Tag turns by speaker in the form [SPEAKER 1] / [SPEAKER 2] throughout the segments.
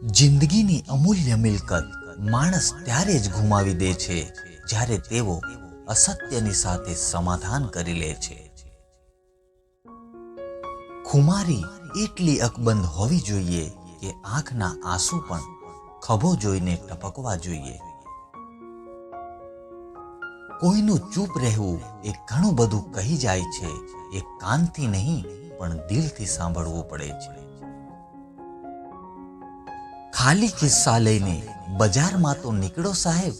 [SPEAKER 1] જિંદગીની અમૂલ્ય મિલકત માણસ ત્યારે જ ગુમાવી દે છે જ્યારે તેઓ અસત્યની સાથે સમાધાન કરી લે છે. ખુમારી એટલી અકબંધ હોવી જોઈએ કે આંખના આંસુ પણ ખભો જોઈને ટપકવા જોઈએ. કોઈનું ચૂપ રહેવું એ ઘણું બધું કહી જાય છે. એ કાનથી નહીં પણ દિલથી સાંભળવું પડે છે. ખાલી કિસ્સા લઈને બજારમાં તો નીકળો સાહેબ,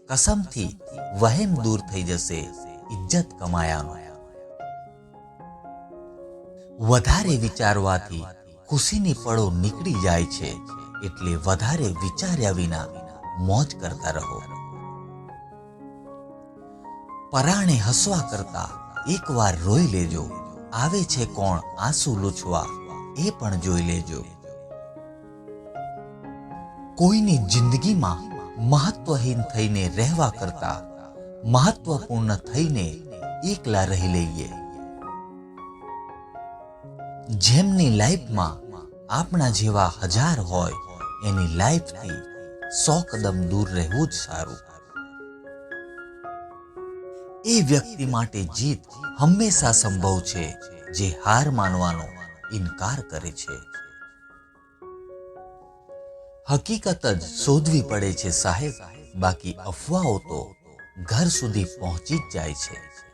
[SPEAKER 1] કસમથી વહેમ દૂર થઈ જશે ઇજ્જત કમાયાનો. વધારે વિચારવાથી ખુશીની પળો નીકળી જાય છે, એટલે વધારે વિચાર્યા વિના મોજ કરતા રહો. પરાણે હસવા કરતા એકવાર રોઈ લેજો. આવે છે કોણ આંસુ લૂછવા એ પણ જોઈ લેજો. કોઈની જિંદગીમાં મહત્વહીન થઈને રહેવા કરતા મહત્વપૂર્ણ થઈને એકલા રહી લઈએ. જેમની લાઈફમાં આપણા જેવા હજાર હોય એની લાઈફથી 100 કદમ દૂર રહેવું જ સારું. એ વ્યક્તિ માટે જીત હંમેશા સંભવ છે જે હાર માનવાનો ઇનકાર કરે છે. હકીકત જ શોધવી પડે છે સાહેબ, બાકી અફવાઓ તો ઘર સુધી પહોંચી જ જાય છે.